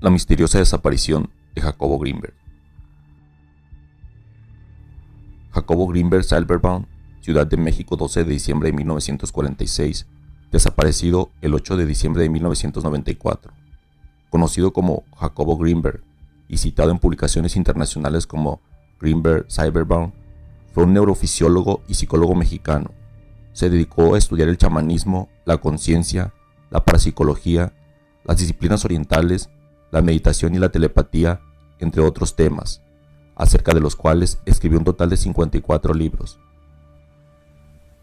La misteriosa desaparición de Jacobo Grinberg. Jacobo Grinberg Silverbaum, Ciudad de México, 12 de diciembre de 1946, desaparecido el 8 de diciembre de 1994. Conocido como Jacobo Grinberg y citado en publicaciones internacionales como Grinberg Silverbaum, fue un neurofisiólogo y psicólogo mexicano. Se dedicó a estudiar el chamanismo, la conciencia, la parapsicología, las disciplinas orientales, la meditación y la telepatía, entre otros temas, acerca de los cuales escribió un total de 54 libros.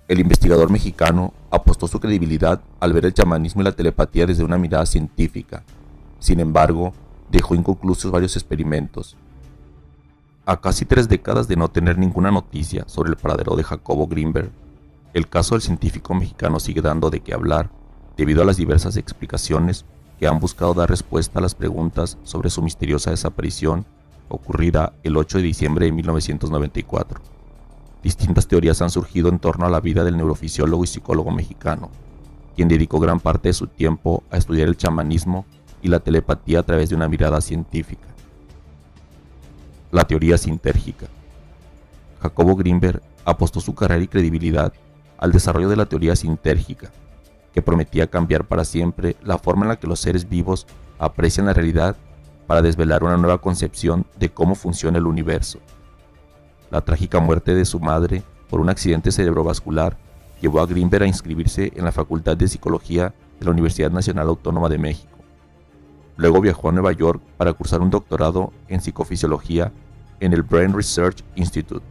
El investigador mexicano apostó su credibilidad al ver el chamanismo y la telepatía desde una mirada científica. Sin embargo, dejó inconclusos varios experimentos. A casi 3 décadas de no tener ninguna noticia sobre el paradero de Jacobo Grinberg, el caso del científico mexicano sigue dando de qué hablar debido a las diversas explicaciones que han buscado dar respuesta a las preguntas sobre su misteriosa desaparición ocurrida el 8 de diciembre de 1994. Distintas teorías han surgido en torno a la vida del neurofisiólogo y psicólogo mexicano, quien dedicó gran parte de su tiempo a estudiar el chamanismo y la telepatía a través de una mirada científica. La teoría sintérgica. Jacobo Grinberg apostó su carrera y credibilidad al desarrollo de la teoría sintérgica, que prometía cambiar para siempre la forma en la que los seres vivos aprecian la realidad para desvelar una nueva concepción de cómo funciona el universo. La trágica muerte de su madre por un accidente cerebrovascular llevó a Grinberg a inscribirse en la Facultad de Psicología de la Universidad Nacional Autónoma de México. Luego viajó a Nueva York para cursar un doctorado en psicofisiología en el Brain Research Institute.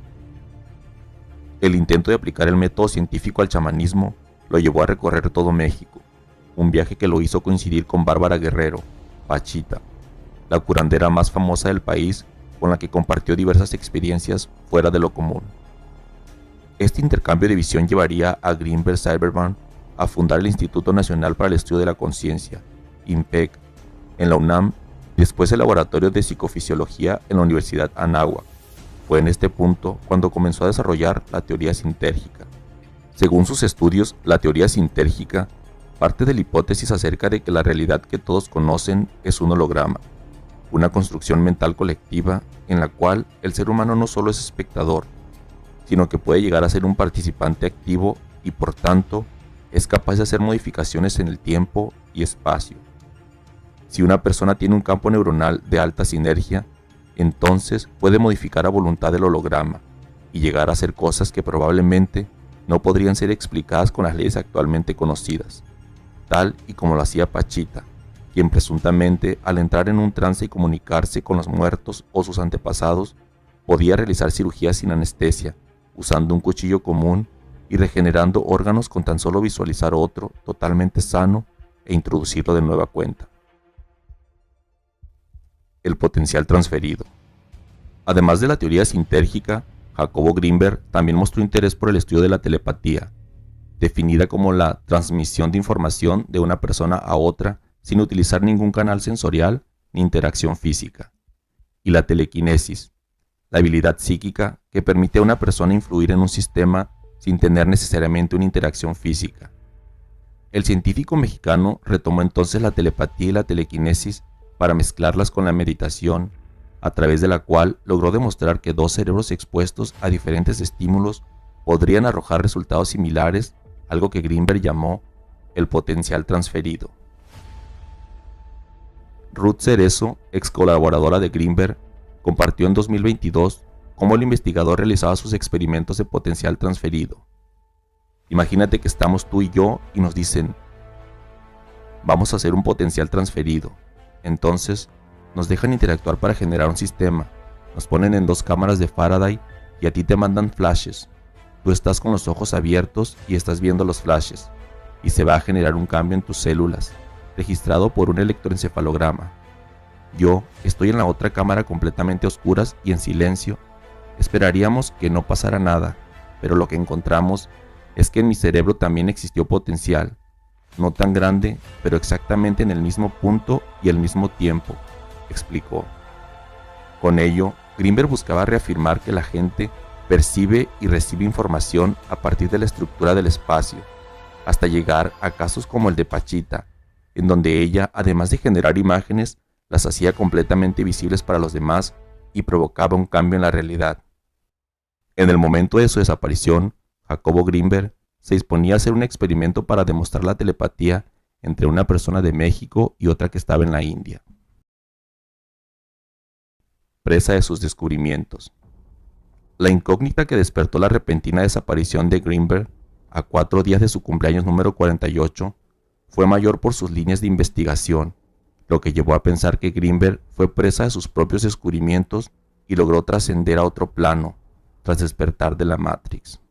El intento de aplicar el método científico al chamanismo lo llevó a recorrer todo México, un viaje que lo hizo coincidir con Bárbara Guerrero, Pachita, la curandera más famosa del país, con la que compartió diversas experiencias fuera de lo común. Este intercambio de visión llevaría a Grinberg Silverbaum a fundar el Instituto Nacional para el Estudio de la Conciencia, INPEC, en la UNAM, después el Laboratorio de Psicofisiología en la Universidad Anáhuac. Fue en este punto cuando comenzó a desarrollar la teoría sintérgica. Según sus estudios, la teoría sintérgica parte de la hipótesis acerca de que la realidad que todos conocen es un holograma, una construcción mental colectiva en la cual el ser humano no solo es espectador, sino que puede llegar a ser un participante activo y por tanto es capaz de hacer modificaciones en el tiempo y espacio. Si una persona tiene un campo neuronal de alta sinergia, entonces puede modificar a voluntad el holograma y llegar a hacer cosas que probablemente no podrían ser explicadas con las leyes actualmente conocidas, tal y como lo hacía Pachita, quien presuntamente al entrar en un trance y comunicarse con los muertos o sus antepasados, podía realizar cirugías sin anestesia, usando un cuchillo común y regenerando órganos con tan solo visualizar otro totalmente sano e introducirlo de nueva cuenta. El potencial transferido. Además de la teoría sintérgica, Jacobo Grinberg también mostró interés por el estudio de la telepatía, definida como la transmisión de información de una persona a otra sin utilizar ningún canal sensorial ni interacción física, y la telequinesis, la habilidad psíquica que permite a una persona influir en un sistema sin tener necesariamente una interacción física. El científico mexicano retomó entonces la telepatía y la telequinesis para mezclarlas con la meditación, a través de la cual logró demostrar que 2 cerebros expuestos a diferentes estímulos podrían arrojar resultados similares, algo que Grinberg llamó el potencial transferido. Ruth Cerezo, ex colaboradora de Grinberg, compartió en 2022 cómo el investigador realizaba sus experimentos de potencial transferido. Imagínate que estamos tú y yo y nos dicen, vamos a hacer un potencial transferido. Entonces, nos dejan interactuar para generar un sistema, nos ponen en 2 cámaras de Faraday y a ti te mandan flashes. Tú estás con los ojos abiertos y estás viendo los flashes, y se va a generar un cambio en tus células, registrado por un electroencefalograma. Yo estoy en la otra cámara completamente a oscuras y en silencio. Esperaríamos que no pasara nada, pero lo que encontramos es que en mi cerebro también existió potencial, no tan grande, pero exactamente en el mismo punto y al mismo tiempo, explicó. Con ello, Grinberg buscaba reafirmar que la gente percibe y recibe información a partir de la estructura del espacio, hasta llegar a casos como el de Pachita, en donde ella, además de generar imágenes, las hacía completamente visibles para los demás y provocaba un cambio en la realidad. En el momento de su desaparición, Jacobo Grinberg se disponía a hacer un experimento para demostrar la telepatía entre una persona de México y otra que estaba en la India. Presa de sus descubrimientos. La incógnita que despertó la repentina desaparición de Grinberg a 4 días de su cumpleaños número 48 fue mayor por sus líneas de investigación, lo que llevó a pensar que Grinberg fue presa de sus propios descubrimientos y logró trascender a otro plano tras despertar de la Matrix.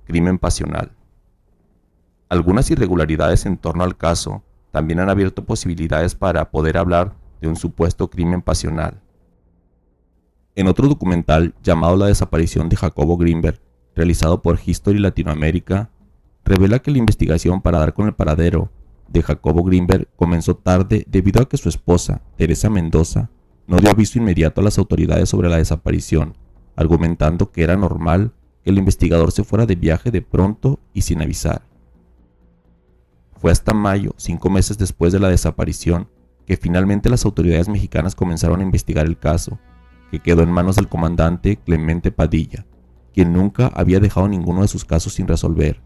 Crimen pasional. Algunas irregularidades en torno al caso también han abierto posibilidades para poder hablar de un supuesto crimen pasional. En otro documental llamado La desaparición de Jacobo Grinberg, realizado por History Latinoamérica, revela que la investigación para dar con el paradero de Jacobo Grinberg comenzó tarde debido a que su esposa, Teresa Mendoza, no dio aviso inmediato a las autoridades sobre la desaparición, argumentando que era normal que el investigador se fuera de viaje de pronto y sin avisar. Fue hasta mayo, 5 meses después de la desaparición, que finalmente las autoridades mexicanas comenzaron a investigar el caso, que quedó en manos del comandante Clemente Padilla, quien nunca había dejado ninguno de sus casos sin resolver.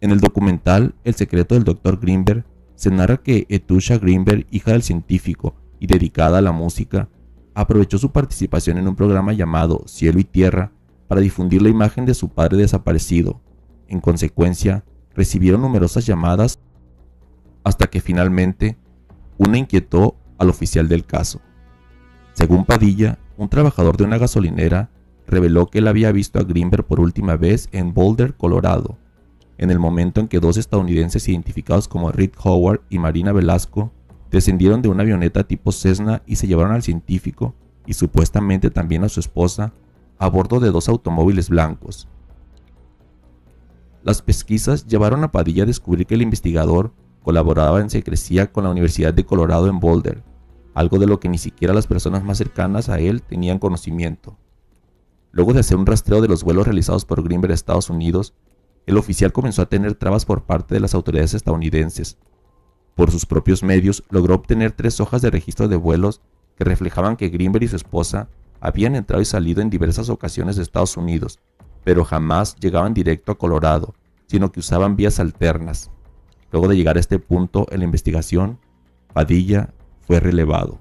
En el documental El secreto del Dr. Grinberg se narra que Etusha Grinberg, hija del científico y dedicada a la música, aprovechó su participación en un programa llamado Cielo y Tierra para difundir la imagen de su padre desaparecido. En consecuencia, recibieron numerosas llamadas hasta que finalmente una inquietó al oficial del caso. Según Padilla, un trabajador de una gasolinera reveló que él había visto a Grinberg por última vez en Boulder, Colorado, en el momento en que 2 estadounidenses identificados como Rick Howard y Marina Velasco descendieron de una avioneta tipo Cessna y se llevaron al científico y supuestamente también a su esposa a bordo de 2 automóviles blancos. Las pesquisas llevaron a Padilla a descubrir que el investigador colaboraba en secrecía con la Universidad de Colorado en Boulder, algo de lo que ni siquiera las personas más cercanas a él tenían conocimiento. Luego de hacer un rastreo de los vuelos realizados por Grinberg a Estados Unidos, el oficial comenzó a tener trabas por parte de las autoridades estadounidenses. Por sus propios medios, logró obtener 3 hojas de registro de vuelos que reflejaban que Grinberg y su esposa habían entrado y salido en diversas ocasiones de Estados Unidos, pero jamás llegaban directo a Colorado, sino que usaban vías alternas. Luego de llegar a este punto en la investigación, Padilla fue relevado.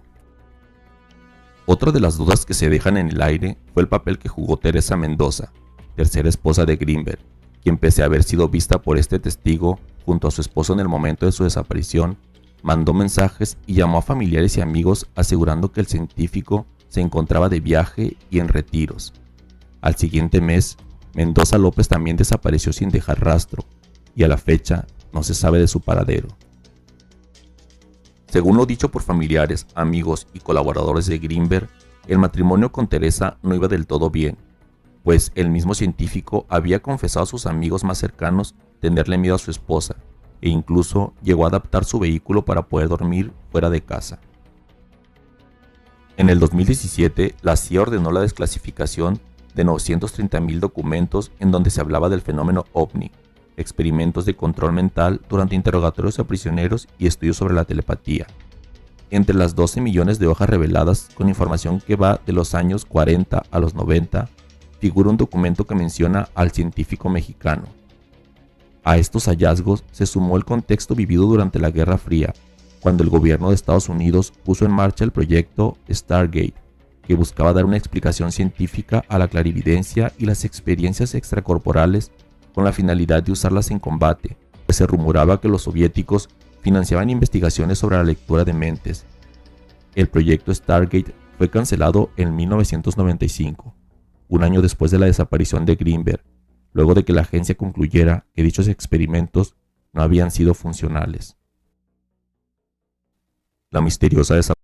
Otra de las dudas que se dejan en el aire fue el papel que jugó Teresa Mendoza, tercera esposa de Grinberg, quien pese a haber sido vista por este testigo junto a su esposo en el momento de su desaparición, mandó mensajes y llamó a familiares y amigos asegurando que el científico se encontraba de viaje y en retiros. Al siguiente mes, Mendoza López también desapareció sin dejar rastro, y a la fecha no se sabe de su paradero. Según lo dicho por familiares, amigos y colaboradores de Grinberg, el matrimonio con Teresa no iba del todo bien, pues el mismo científico había confesado a sus amigos más cercanos tenerle miedo a su esposa, e incluso llegó a adaptar su vehículo para poder dormir fuera de casa. En el 2017, la CIA ordenó la desclasificación de 930,000 documentos en donde se hablaba del fenómeno OVNI, experimentos de control mental durante interrogatorios a prisioneros y estudios sobre la telepatía. Entre las 12 millones de hojas reveladas con información que va de los años 40 a los 90, figura un documento que menciona al científico mexicano. A estos hallazgos se sumó el contexto vivido durante la Guerra Fría, cuando el gobierno de Estados Unidos puso en marcha el proyecto Stargate, que buscaba dar una explicación científica a la clarividencia y las experiencias extracorporales con la finalidad de usarlas en combate, pues se rumoraba que los soviéticos financiaban investigaciones sobre la lectura de mentes. El proyecto Stargate fue cancelado en 1995, un año después de la desaparición de Grinberg, luego de que la agencia concluyera que dichos experimentos no habían sido funcionales. La misteriosa desaparición